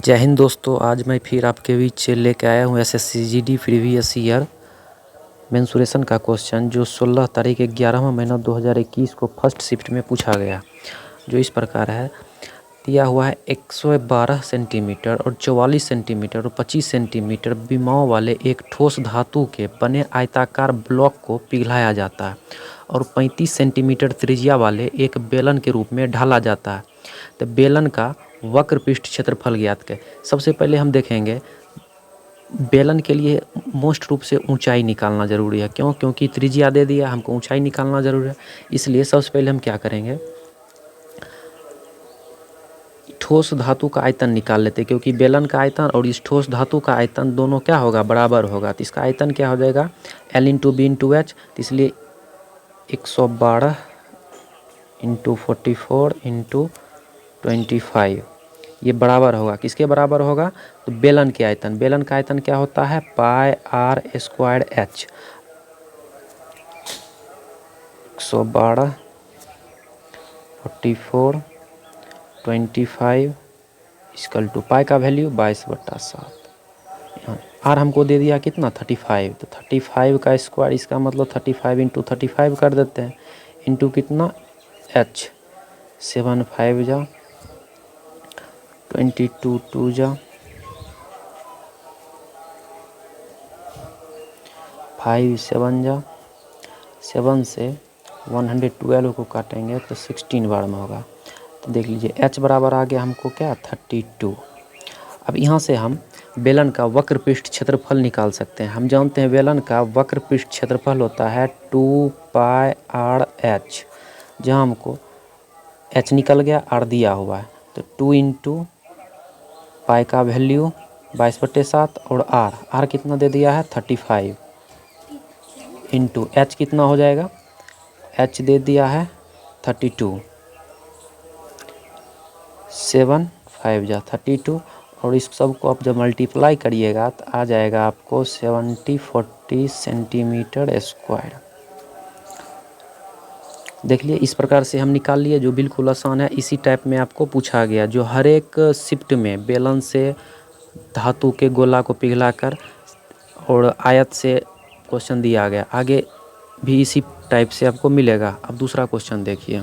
जय हिंद दोस्तों, आज मैं फिर आपके बीच लेके आया हूँ SSC GD previous year mensuration का क्वेश्चन जो 16 तारीख 11वां महीना 2021 को फर्स्ट शिफ्ट में पूछा गया। जो इस प्रकार है, दिया हुआ है 112 सेंटीमीटर और 44 सेंटीमीटर और 25 सेंटीमीटर विमाओं वाले एक ठोस धातु के बने आयताकार ब्लॉक को पिघलाया जाता है और 35 सेंटीमीटर त्रिज्या वाले एक बेलन के रूप में ढाला जाता है। तो बेलन का वक्र पृष्ठ क्षेत्रफल ज्ञात करें। सबसे पहले हम देखेंगे बेलन के लिए मोस्ट रूप से ऊंचाई निकालना ज़रूरी है। क्योंकि त्रिज्या दे दिया, हमको ऊंचाई निकालना ज़रूरी है। इसलिए सबसे पहले हम क्या करेंगे, ठोस धातु का आयतन निकाल लेते हैं, क्योंकि बेलन का आयतन और इस ठोस धातु का आयतन दोनों क्या होगा, बराबर होगा। तो इसका आयतन क्या हो जाएगा, L into B into H. तो इसलिए 112 इंटू 44 इंटू 25 ये बराबर होगा, किसके बराबर होगा, तो बेलन के आयतन। बेलन का आयतन क्या होता है, pi r square h. 112 44 25 equal to pi का वैल्यू 22/7। आर हमको दे दिया कितना, 35। तो 35 का स्क्वायर, इसका मतलब 35 इंटू 35 कर देते हैं, इंटू कितना एच, 7 5 जा 22 2 जा 5 7 जा 7 से 112 को काटेंगे तो 16 बार में होगा। तो देख लीजिए h बराबर आ गया हमको क्या, 32। अब यहाँ से हम बेलन का वक्र पृष्ठ क्षेत्रफल निकाल सकते हैं। हम जानते हैं बेलन का वक्र पृष्ठ क्षेत्रफल होता है 2 पाई आर एच, जहाँ हमको h निकल गया, r दिया हुआ है। तो 2 इंटू पाई का वैल्यू 22/7 और r कितना दे दिया है, 35 इंटू h कितना हो जाएगा, h दे दिया है 32, 7 5 जा 32। और इस सब को आप जब मल्टीप्लाई करिएगा तो आ जाएगा आपको 40 सेंटीमीटर स्क्वायर। देख लिए इस प्रकार से हम निकाल लिए, जो बिल्कुल आसान है। इसी टाइप में आपको पूछा गया, जो हर एक शिफ्ट में बेलन से धातु के गोला को पिघलाकर और आयत से क्वेश्चन दिया गया। आगे भी इसी टाइप से आपको मिलेगा। अब दूसरा क्वेश्चन देखिए,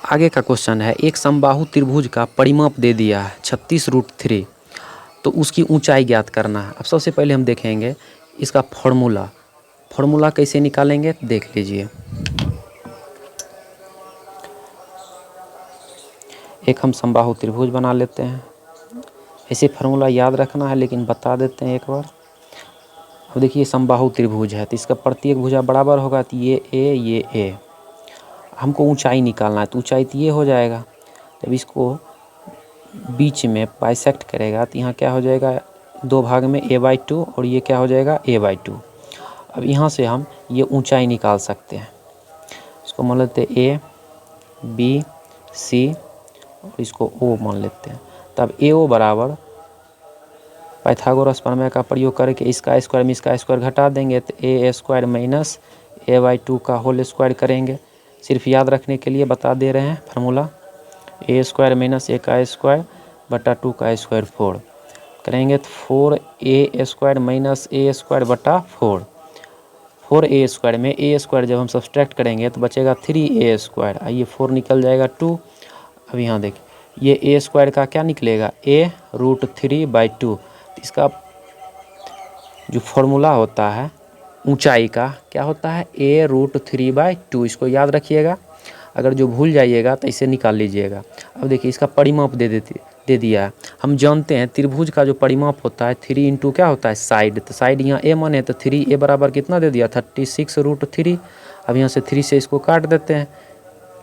आगे का क्वेश्चन है, एक समबाहु त्रिभुज का परिमाप दे दिया है 36√3, तो उसकी ऊंचाई ज्ञात करना है। अब सबसे पहले हम देखेंगे इसका फॉर्मूला कैसे निकालेंगे, देख लीजिए। एक हम समबाहु त्रिभुज बना लेते हैं। ऐसे फार्मूला याद रखना है, लेकिन बता देते हैं एक बार। अब देखिए समबाहु त्रिभुज है, तो इसका प्रत्येक भुजा बराबर होगा। तो ये ए, हमको ऊंचाई निकालना है, तो ऊंचाई तो ये हो जाएगा। जब इसको बीच में बाइसेक्ट करेगा तो यहाँ क्या हो जाएगा, 2 भाग में a/2 और ये क्या हो जाएगा, a/2। अब यहाँ से हम ये ऊंचाई निकाल सकते हैं। इसको मान लेते हैं ए बी सी और इसको ओ मान लेते हैं। तब AO बराबर पाइथागोरस प्रमेय का प्रयोग करके इसका स्क्वायर में इसका स्क्वायर घटा देंगे, तो a² माइनस a/2 का होल स्क्वायर करेंगे। सिर्फ याद रखने के लिए बता दे रहे हैं फार्मूला, a² माइनस a का स्क्वायर बटा 2 का स्क्वायर 4 करेंगे, तो 4a² माइनस a² बटा 4a² में a² जब हम सब्सट्रैक्ट करेंगे तो बचेगा 3a²। आइए 4 निकल जाएगा 2। अब यहाँ देखिए ये a² का क्या निकलेगा, a√3/2। इसका जो फॉर्मूला होता है ऊंचाई का क्या होता है, a√3/2। इसको याद रखिएगा, अगर जो भूल जाइएगा तो इसे निकाल लीजिएगा। अब देखिए इसका परिमाप दे दिया है। हम जानते हैं त्रिभुज का जो परिमाप होता है 3 इंटू क्या होता है, साइड। तो साइड यहाँ a माने तो 3a बराबर कितना दे दिया, 36√3। अब यहाँ से 3 से इसको काट देते हैं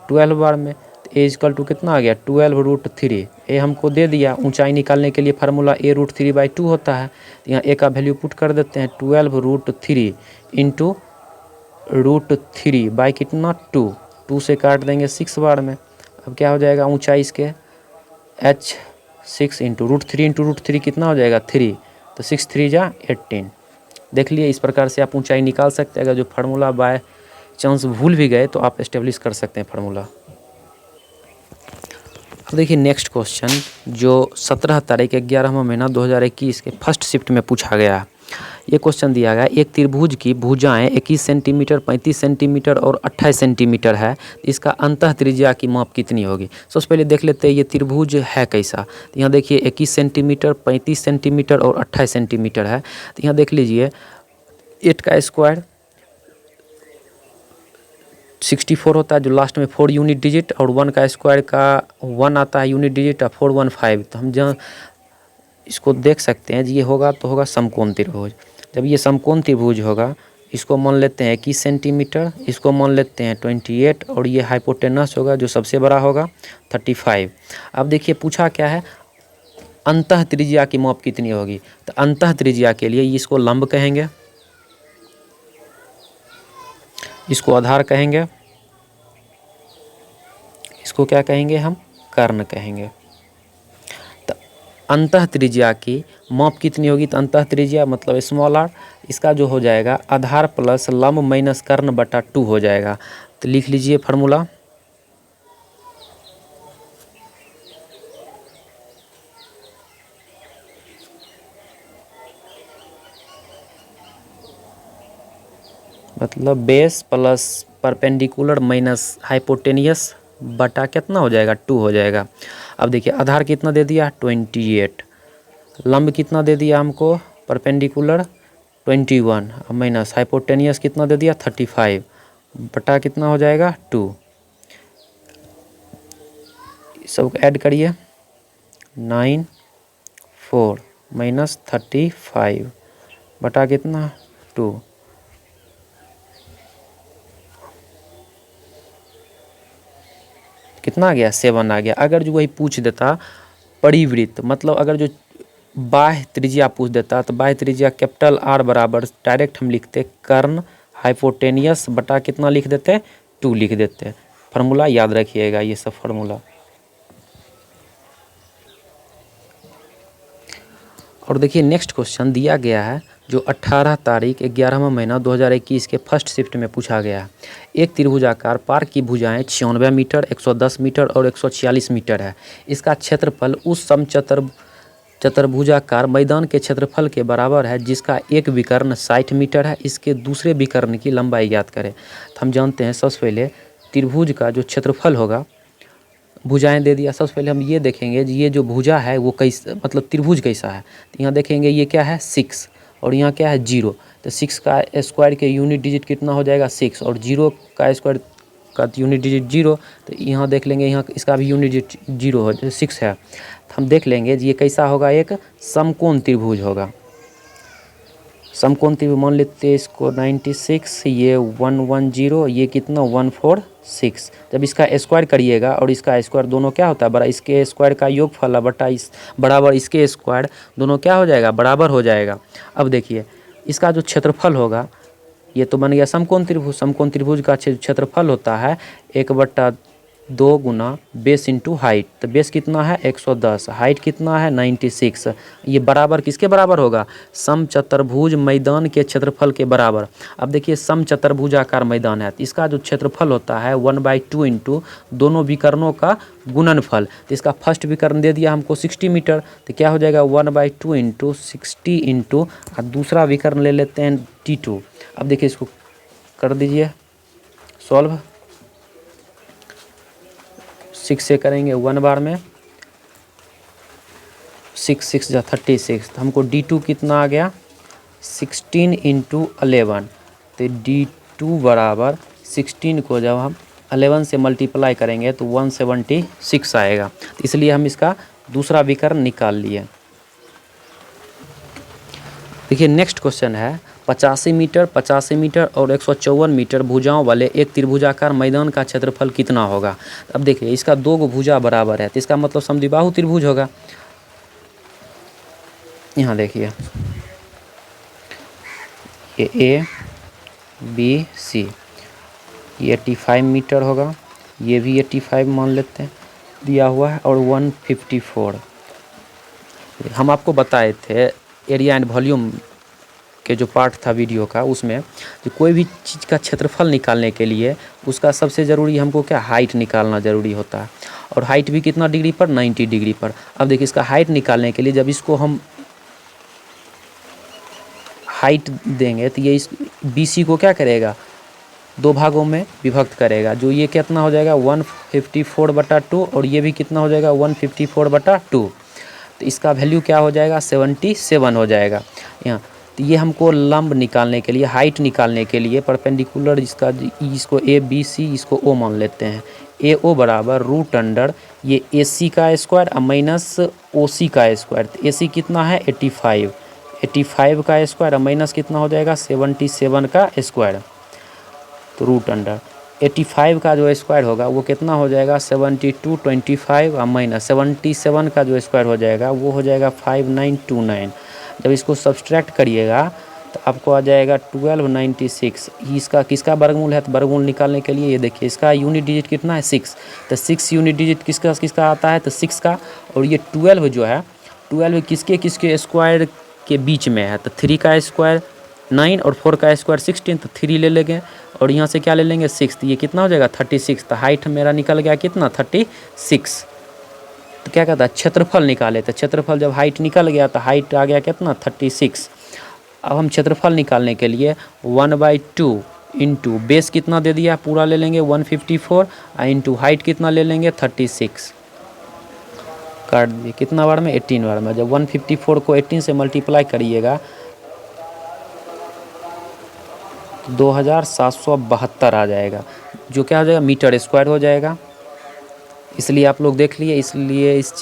12 बार में, तो a इक्वल टू कितना आ गया, 12√3। ए हमको दे दिया। ऊंचाई निकालने के लिए फार्मूला a√3/2 होता है। तो यहाँ a का वैल्यू पुट कर देते हैं, 12√3 इंटू √3 बाई कितना 2 से काट देंगे 6 बार में। अब क्या हो जाएगा ऊंचाई इसके h6 इंटू √3 कितना हो जाएगा 3, तो 6 3 जा 18। देख लिए इस प्रकार से आप ऊंचाई निकाल सकते हैं। अगर जो फार्मूला बाय चांस भूल भी गए तो आप एस्टेब्लिश कर सकते हैं फार्मूला। अब देखिए नेक्स्ट क्वेश्चन जो 17 तारीख 11वां महीना 2021 के फर्स्ट शिफ्ट में पूछा गया है। ये क्वेश्चन दिया गया एक त्रिभुज की भुजाएं 21 सेंटीमीटर 35 सेंटीमीटर और 28 सेंटीमीटर है, इसका अंतः त्रिज्या की माप कितनी होगी। सबसे पहले देख लेते हैं ये त्रिभुज है कैसा। तो यहाँ देखिए 21 सेंटीमीटर 35 सेंटीमीटर और 28 सेंटीमीटर है। तो यहाँ देख लीजिए 8 का स्क्वायर 64 होता है जो लास्ट में 4 यूनिट डिजिट, और 1 का स्क्वायर का 1 आता है यूनिट डिजिट 415। तो हम जहाँ इसको देख सकते हैं ये होगा तो होगा समकोण त्रिभुज। जब ये समकोण त्रिभुज होगा इसको मान लेते हैं 21 सेंटीमीटर, इसको मान लेते हैं 28, और ये हाइपोटेनस होगा जो सबसे बड़ा होगा 35। अब देखिए पूछा क्या है अंतः त्रिज्या की माप कितनी होगी। तो अंतः त्रिज्या के लिए इसको लंब कहेंगे, इसको आधार कहेंगे, इसको क्या कहेंगे हम कर्ण कहेंगे। तो अंतः त्रिज्या की माप कितनी होगी। तो अंतः त्रिज्या मतलब स्मॉल आर, इसका जो हो जाएगा आधार प्लस लंब माइनस कर्ण बटा 2 हो जाएगा। तो लिख लीजिए फार्मूला। मतलब base plus perpendicular minus hypotenuse बटा कितना हो जाएगा 2 हो जाएगा। अब देखिए आधार कितना दे दिया 28, लंब कितना दे दिया हमको परपेंडिकुलर 21, माइनस हाइपोटेनियस कितना दे दिया 35 बटा कितना हो जाएगा 2। सब ऐड करिए 9 4 माइनस 35 बटा कितना 2। कितना आ गया 7 आ गया। अगर जो वही पूछ देता परिवृत्त मतलब अगर जो बाह्य त्रिज्या पूछ देता तो बाह्य त्रिज्या कैपिटल आर बराबर डायरेक्ट हम लिखते कर्ण हाइपोटेनियस बटा कितना लिख देते 2 लिख देते। फार्मूला याद रखिएगा ये सब फार्मूला। और देखिए नेक्स्ट क्वेश्चन दिया गया है जो 18 तारीख 11वां महीना 2021 के फर्स्ट शिफ्ट में पूछा गया है। एक त्रिभुजाकार पार्क की भुजाएं 96 मीटर 110 मीटर और 146 मीटर है। इसका क्षेत्रफल उस चतुर्भुजाकार मैदान के क्षेत्रफल के बराबर है जिसका एक विकर्ण 60 मीटर है। इसके दूसरे विकर्ण की लंबाई ज्ञात करें। तो हम जानते हैं सबसे पहले त्रिभुज का जो क्षेत्रफल होगा, भुजाएं दे दिया। सबसे पहले हम ये देखेंगे ये जो भुजा है वो कैसा मतलब त्रिभुज कैसा है। तो यहाँ देखेंगे ये क्या है 6 और यहाँ क्या है 0। तो 6 का स्क्वायर के यूनिट डिजिट कितना हो जाएगा 6 और 0 का स्क्वायर का यूनिट डिजिट 0। तो यहाँ देख लेंगे यहाँ इसका भी यूनिट डिजिट 0 हो 6 है। तो हम देख लेंगे ये कैसा होगा एक समकोण त्रिभुज होगा। समकोण त्रिभुज मान लेते हैं इसको 96, ये 110, ये कितना 146। जब इसका स्क्वायर करिएगा और इसका स्क्वायर दोनों क्या होता है बड़ा, इसके स्क्वायर का योगफल बटा इस बराबर इसके स्क्वायर दोनों क्या हो जाएगा बराबर हो जाएगा। अब देखिए इसका जो क्षेत्रफल होगा ये तो बन गया समकोण त्रिभुज। समकोण त्रिभुज का क्षेत्रफल होता है 1/2 गुना बेस इंटू हाइट। तो बेस कितना है 110, हाइट कितना है 96। ये बराबर किसके बराबर होगा समचतुर्भुज मैदान के क्षेत्रफल के बराबर। अब देखिए समचतुर्भुजाकार मैदान है तो इसका जो क्षेत्रफल होता है 1/2 इंटू दोनों विकर्णों का गुणनफल। तो इसका फर्स्ट विकर्ण दे दिया हमको 60 मीटर। तो क्या हो जाएगा 1/2 इंटू 60 इंटू दूसरा विकर्ण ले लेते हैं T2। अब देखिए इसको कर दीजिए सॉल्व। 6 से करेंगे 1 बार में 6 6 जा 36। तो हमको D2 कितना आ गया 16 इंटू 11। तो D2 बराबर 16 को जब हम 11 से मल्टीप्लाई करेंगे तो 176 आएगा। तो इसलिए हम इसका दूसरा विकर्ण निकाल लिए। देखिए नेक्स्ट क्वेश्चन है 85 मीटर और 154 मीटर भुजाओं वाले एक त्रिभुजाकार मैदान का क्षेत्रफल कितना होगा। अब देखिए इसका 2 भुजा बराबर है तो इसका मतलब समद्विबाहु त्रिभुज होगा। यहाँ देखिए ये A B C ये 85 मीटर होगा, ये भी 85 मान लेते हैं दिया हुआ है, और 154। हम आपको बताए थे एरिया एंड वॉल्यूम के जो पार्ट था वीडियो का उसमें जो कोई भी चीज़ का क्षेत्रफल निकालने के लिए उसका सबसे ज़रूरी हमको क्या हाइट निकालना ज़रूरी होता है। और हाइट भी कितना डिग्री पर, 90 डिग्री पर। अब देखिए इसका हाइट निकालने के लिए जब इसको हम हाइट देंगे तो ये इस BC को क्या करेगा, 2 भागों में विभक्त करेगा। जो ये कितना हो जाएगा 154/2 और ये भी कितना हो जाएगा 154/2। तो इसका वैल्यू क्या हो जाएगा 77 हो जाएगा यहाँ। तो ये हमको लंब निकालने के लिए, हाइट निकालने के लिए परपेंडिकुलर इसको ABC इसको O मान लेते हैं। AO बराबर √अंडर ये AC का स्क्वायर माइनस OC का स्क्वायर। तो AC कितना है 85 का स्क्वायर माइनस कितना हो जाएगा 77 का स्क्वायर। तो √अंडर 85 का जो स्क्वायर होगा वो कितना हो जाएगा 72, 25 और माइनस 77 का जो स्क्वायर हो जाएगा वो हो जाएगा 5929। जब इसको सब्सट्रैक्ट करिएगा तो आपको आ जाएगा 1296। इसका किसका वर्गमूल है, तो वर्गमूल निकालने के लिए ये देखिए इसका यूनिट डिजिट कितना है 6। तो 6 यूनिट डिजिट किसका किसका आता है, तो 6 का। और ये 12 जो है 12 किसके किसके स्क्वायर के बीच में है, तो 3 का स्क्वायर 9 और 4 का स्क्वायर 16। तो 3 ले लेंगे और यहाँ से क्या ले लेंगे 6। तो ये कितना हो जाएगा 36। तो हाइट मेरा निकल गया कितना 36। तो क्या कहता है क्षेत्रफल निकाले। तो क्षेत्रफल जब हाइट निकल गया तो हाइट आ गया कितना 36। अब हम क्षेत्रफल निकालने के लिए 1/2 इंटू बेस कितना दे दिया पूरा ले लेंगे 154 और इंटू हाइट कितना ले लेंगे 36। काट दिए कितना बार में 18 बार में। जब 154 को 18 से मल्टीप्लाई करिएगा तो 2772 आ जाएगा, जो क्या हो जाएगा मीटर स्क्वायर हो जाएगा। इसलिए आप लोग देख लिए, इसलिए इस